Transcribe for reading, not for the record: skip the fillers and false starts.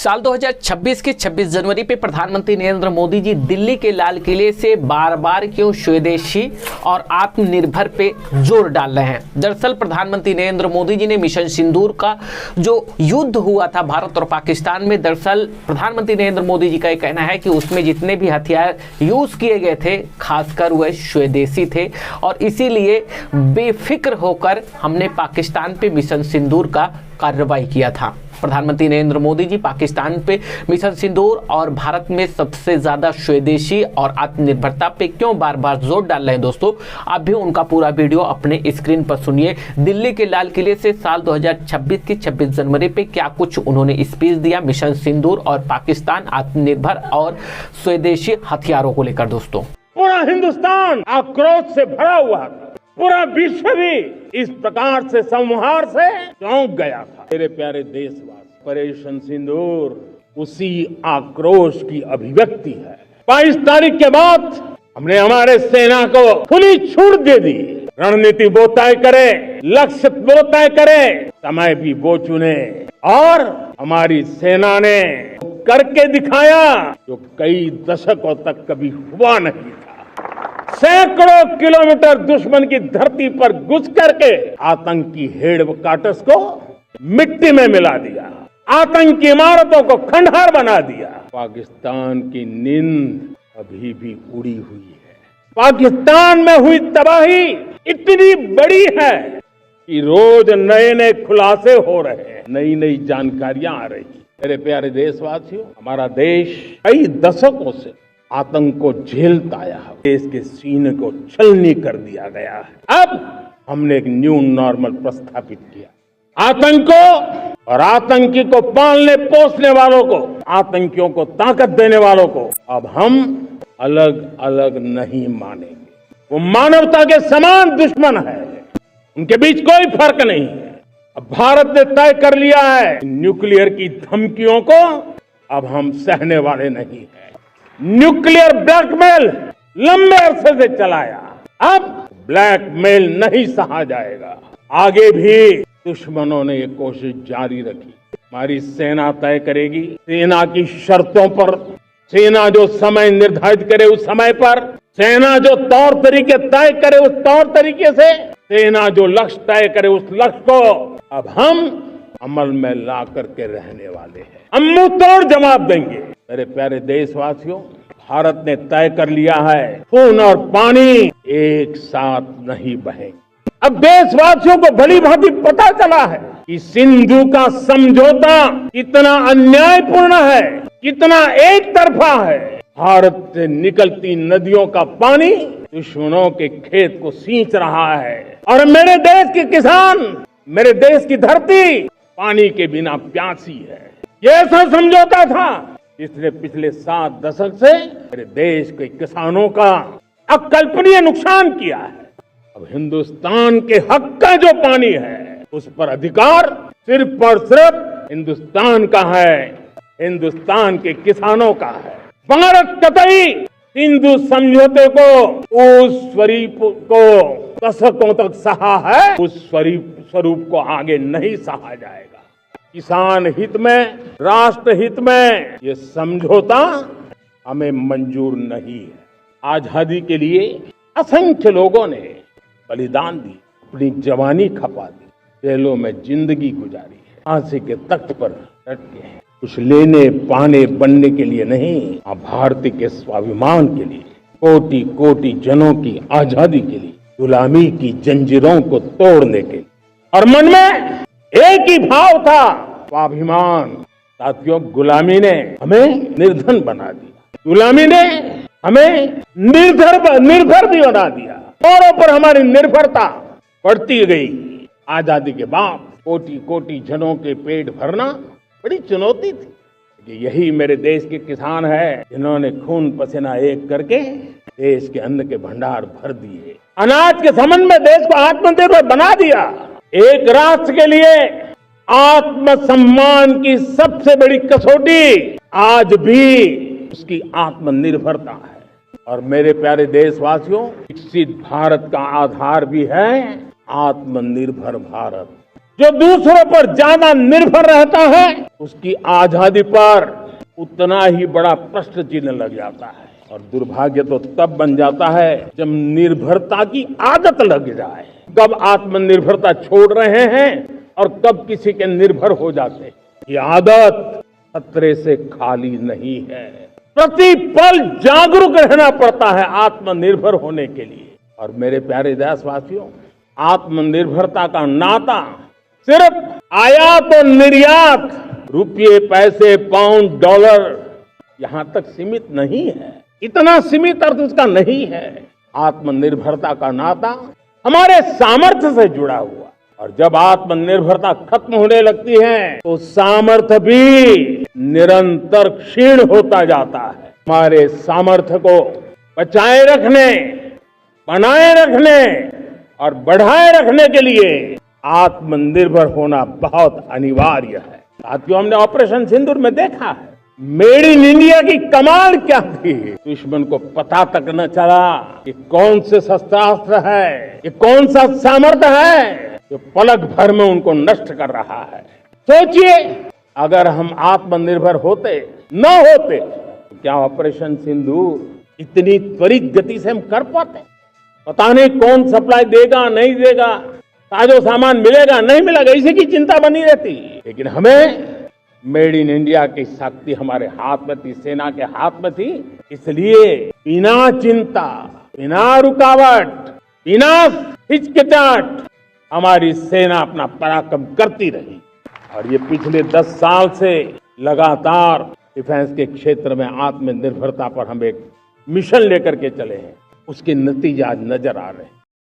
साल 2026 के 26 जनवरी पे प्रधानमंत्री नरेंद्र मोदी जी दिल्ली के लाल किले से बार बार क्यों स्वदेशी और आत्मनिर्भर पे जोर डाल रहे हैं। दरअसल प्रधानमंत्री नरेंद्र मोदी जी ने मिशन सिंदूर का जो युद्ध हुआ था भारत और पाकिस्तान में, दरअसल प्रधानमंत्री नरेंद्र मोदी जी का ये कहना है कि उसमें जितने भी हथियार यूज किए गए थे खासकर वह स्वदेशी थे और इसीलिए बेफिक्र होकर हमने पाकिस्तान पे मिशन सिंदूर का कार्रवाई किया था। प्रधानमंत्री नरेंद्र मोदी जी पाकिस्तान पे मिशन सिंदूर और भारत में सबसे ज्यादा स्वदेशी और आत्मनिर्भरता पे क्यों बार बार जोर डाल रहे हैं। दोस्तों आप भी उनका पूरा वीडियो अपने स्क्रीन पर सुनिए। दिल्ली के लाल किले से साल 2026 की 26 जनवरी पे क्या कुछ उन्होंने स्पीच दिया मिशन सिंदूर और पाकिस्तान आत्मनिर्भर और स्वदेशी हथियारों को लेकर। दोस्तों पूरा हिंदुस्तान आक्रोश से भरा हुआ था, पूरा विश्व भी इस प्रकार से संहार से चौंक गया था। मेरे प्यारे देशवासी, ऑपरेशन सिंदूर उसी आक्रोश की अभिव्यक्ति है। 22 तारीख के बाद हमने हमारे सेना को खुली छूट दे दी। रणनीति वो तय करे, लक्ष्य वो तय करे, समय भी वो चुने और हमारी सेना ने करके दिखाया जो कई दशकों तक कभी हुआ नहीं था। सैकड़ों किलोमीटर दुश्मन की धरती पर घुस करके आतंकी हेडक्वार्टर्स को मिट्टी में मिला दिया, आतंकी इमारतों को खंडहर बना दिया। पाकिस्तान की नींद अभी भी उड़ी हुई है। पाकिस्तान में हुई तबाही इतनी बड़ी है कि रोज नए नए खुलासे हो रहे हैं, नई नई जानकारियां आ रही। मेरे प्यारे देशवासियों, हमारा देश कई दशकों से आतंक को झेलता आया है। देश के सीने को छलनी कर दिया गया है। अब हमने एक न्यू नॉर्मल प्रस्थापित किया। आतंक को और आतंकी को पालने पोसने वालों को, आतंकियों को ताकत देने वालों को अब हम अलग अलग नहीं मानेंगे। वो मानवता के समान दुश्मन है, उनके बीच कोई फर्क नहीं है। अब भारत ने तय कर लिया है न्यूक्लियर की धमकियों को अब हम सहने वाले नहीं हैं। न्यूक्लियर ब्लैकमेल लंबे अरसे से चलाया, अब ब्लैकमेल नहीं सहा जाएगा। आगे भी दुश्मनों ने ये कोशिश जारी रखी। हमारी सेना तय करेगी, सेना की शर्तों पर, सेना जो समय निर्धारित करे उस समय पर, सेना जो तौर तरीके तय करे उस तौर तरीके से, सेना जो लक्ष्य तय करे उस लक्ष्य को अब हम अमल में ला करके रहने वाले हैं। हम मुंह तोड़ जवाब देंगे। मेरे प्यारे देशवासियों, भारत ने तय कर लिया है खून और पानी एक साथ नहीं बहेंगे। अब देशवासियों को भली भांति पता चला है कि सिंधु का समझौता कितना अन्यायपूर्ण है, कितना एक तरफा है। भारत से निकलती नदियों का पानी दुश्मनों के खेत को सींच रहा है और मेरे देश के किसान, मेरे देश की धरती पानी के बिना प्यासी है। ये ऐसा समझौता था जिसने पिछले 7 दशक से मेरे देश के किसानों का अकल्पनीय नुकसान किया है। अब हिंदुस्तान के हक का जो पानी है उस पर अधिकार सिर्फ और सिर्फ हिंदुस्तान का है, हिंदुस्तान के किसानों का है। भारत कतई सिंधु समझौते को उस स्वरूप को दशकों तक सहा है, उस स्वरूप को आगे नहीं सहा जाएगा। किसान हित में, राष्ट्र हित में ये समझौता हमें मंजूर नहीं है। आजादी के लिए असंख्य लोगों ने बलिदान दी, अपनी जवानी खपा दी, जेलों में जिंदगी गुजारी है, फांसी के तख्त पर लटके हैं। कुछ लेने पाने बनने के लिए नहीं, भारत के स्वाभिमान के लिए, कोटि कोटि जनों की आजादी के लिए, गुलामी की जंजीरों को तोड़ने के लिए। और मन में एक ही भाव था, स्वाभिमान। साथियों, गुलामी ने हमें निर्धन बना दिया, गुलामी ने हमें निर्भर भी बना दिया। औरों पर हमारी निर्भरता बढ़ती गई। आजादी के बाद कोटि कोटि जनों के पेट भरना बड़ी चुनौती थी। यही मेरे देश के किसान हैं जिन्होंने खून पसीना एक करके देश के अन्न के भंडार भर दिए, अनाज के संबंध में देश को आत्मनिर्भर बना दिया। एक राष्ट्र के लिए आत्मसम्मान की सबसे बड़ी कसौटी आज भी उसकी आत्मनिर्भरता है। और मेरे प्यारे देशवासियों, विकसित भारत का आधार भी है आत्मनिर्भर भारत। जो दूसरों पर ज्यादा निर्भर रहता है उसकी आजादी पर उतना ही बड़ा प्रश्न चिन्ह लग जाता है। और दुर्भाग्य तो तब बन जाता है जब निर्भरता की आदत लग जाए। कब आत्मनिर्भरता छोड़ रहे हैं और कब किसी के निर्भर हो जाते हैं। ये आदत खतरे से खाली नहीं है। प्रति पल जागरूक रहना पड़ता है आत्मनिर्भर होने के लिए। और मेरे प्यारे देशवासियों, आत्मनिर्भरता का नाता सिर्फ आयात और निर्यात, रुपये, पैसे, पाउंड, डॉलर यहां तक सीमित नहीं है। इतना सीमित अर्थ उसका नहीं है। आत्मनिर्भरता का नाता हमारे सामर्थ्य से जुड़ा हुआ। और जब आत्मनिर्भरता खत्म होने लगती है तो सामर्थ्य भी निरंतर क्षीण होता जाता है। हमारे सामर्थ्य को बचाए रखने, बनाए रखने और बढ़ाए रखने के लिए आत्मनिर्भर होना बहुत अनिवार्य है। साथियों, हमने ऑपरेशन सिंदूर में देखा है मेड इन इंडिया की कमाल क्या थी। दुश्मन को पता तक न चला कि कौन से शस्त्रास्त्र है, ये कौन सा सामर्थ्य है जो पलक भर में उनको नष्ट कर रहा है। सोचिए, अगर हम आत्मनिर्भर होते न होते तो क्या ऑपरेशन सिंदूर इतनी त्वरित गति से हम कर पाते? पता नहीं कौन सप्लाई देगा नहीं देगा, साजो सामान मिलेगा नहीं मिलेगा, इसी की चिंता बनी रहती। लेकिन हमें मेड इन इंडिया की शक्ति हमारे हाथ में थी, सेना के हाथ में थी। इसलिए बिना चिंता, बिना रुकावट, बिना हिचकिचाहट हमारी सेना अपना पराक्रम करती रही। और ये पिछले 10 साल से लगातार डिफेंस के क्षेत्र में आत्मनिर्भरता पर हम एक मिशन लेकर के चले हैं। उसके नतीजे आज नजर आ रहे हैं।